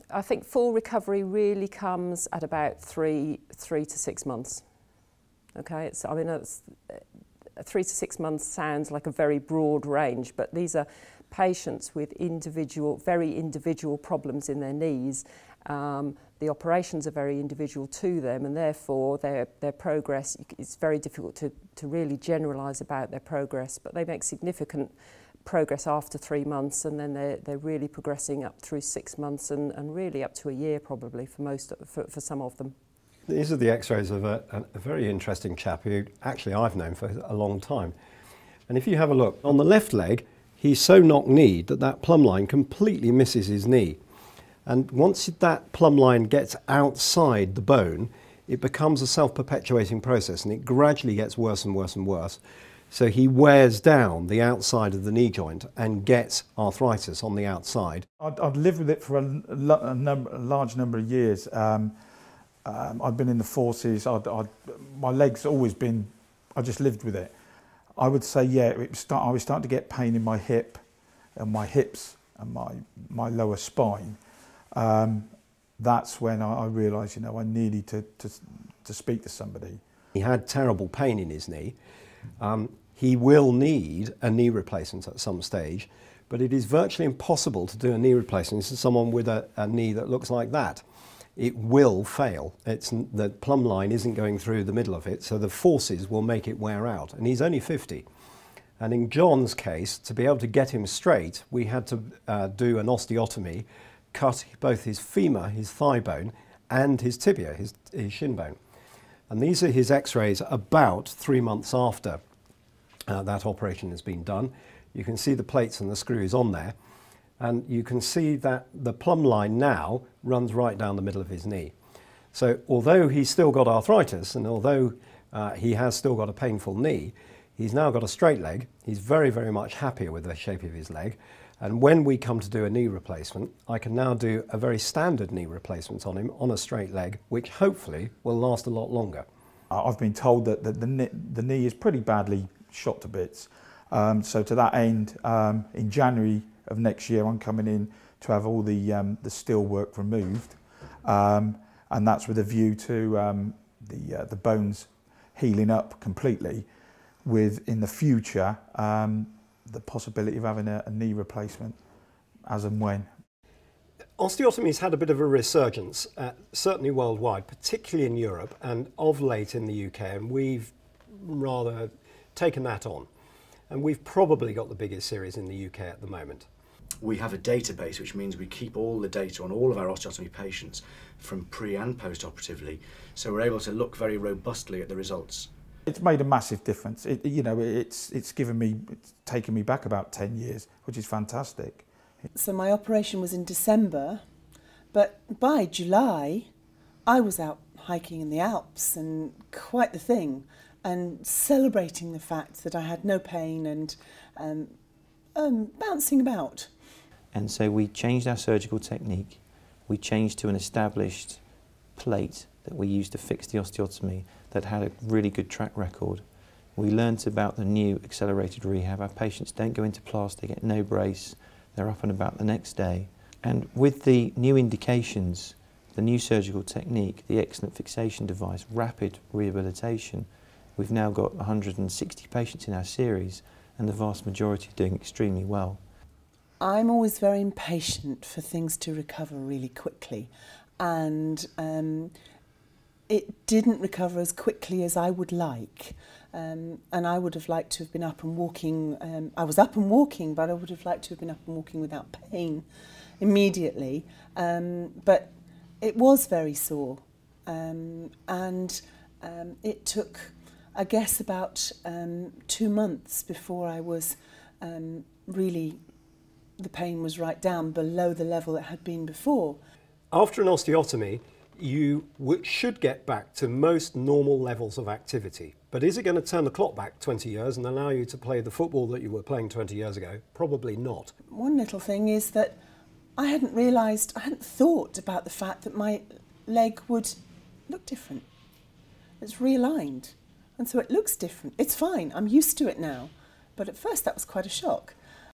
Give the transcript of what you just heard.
I think full recovery really comes at about three to 6 months. Okay, I mean, 3 to 6 months sounds like a very broad range, but these are patients with very individual problems in their knees. The operations are very individual to them, and therefore their progress, it's very difficult to really generalise about their progress, but they make significant progress after 3 months, and then they're really progressing up through 6 months and really up to a year probably for some of them. These are the x-rays of a very interesting chap who actually I've known for a long time. And if you have a look, on the left leg, he's so knock-kneed that plumb line completely misses his knee. And once that plumb line gets outside the bone, it becomes a self-perpetuating process, and it gradually gets worse and worse and worse. So he wears down the outside of the knee joint and gets arthritis on the outside. I'd lived with it for a large number of years. I'd been in the forces. My leg's always been, I just lived with it. I would say, yeah, I was starting to get pain in my hip and my hips and my lower spine. That's when I realised, you know, I needed to speak to somebody. He had terrible pain in his knee. He will need a knee replacement at some stage, but it is virtually impossible to do a knee replacement to someone with a knee that looks like that. It will fail. The plumb line isn't going through the middle of it, so the forces will make it wear out. And he's only 50. And in John's case, to be able to get him straight, we had to do an osteotomy, cut both his femur, his thigh bone, and his tibia, his shin bone. And these are his x-rays about 3 months after that operation has been done. You can see the plates and the screws on there. And you can see that the plumb line now runs right down the middle of his knee. So although he's still got arthritis, and although he has still got a painful knee, he's now got a straight leg. He's very, very much happier with the shape of his leg. And when we come to do a knee replacement, I can now do a very standard knee replacement on him on a straight leg, which hopefully will last a lot longer. I've been told that the knee is pretty badly shot to bits. So to that end, in January of next year, I'm coming in to have all the steel work removed, and that's with a view to the bones healing up completely, with in the future the possibility of having a knee replacement as and when. Osteotomy's had a bit of a resurgence, certainly worldwide, particularly in Europe and of late in the UK, and we've rather taken that on. And we've probably got the biggest series in the UK at the moment. We have a database, which means we keep all the data on all of our osteotomy patients from pre and post-operatively, so we're able to look very robustly at the results. It's made a massive difference. It's taken me back about 10 years, which is fantastic. So my operation was in December, but by July I was out hiking in the Alps, and quite the thing, and celebrating the fact that I had no pain and bouncing about. And so we changed our surgical technique. We changed to an established plate that we used to fix the osteotomy that had a really good track record. We learnt about the new accelerated rehab. Our patients don't go into plaster, they get no brace, they're up and about the next day. And with the new indications, the new surgical technique, the excellent fixation device, rapid rehabilitation, we've now got 160 patients in our series, and the vast majority are doing extremely well. I'm always very impatient for things to recover really quickly, and it didn't recover as quickly as I would like, and I would have liked to have been up and walking. I was up and walking, but I would have liked to have been up and walking without pain immediately, but it was very sore, and it took, I guess, about 2 months before I was really, the pain was right down below the level it had been before. After an osteotomy, you should get back to most normal levels of activity. But is it going to turn the clock back 20 years and allow you to play the football that you were playing 20 years ago? Probably not. One little thing is that I hadn't realised, I hadn't thought about the fact that my leg would look different. It's realigned, and so it looks different. It's fine, I'm used to it now. But at first that was quite a shock.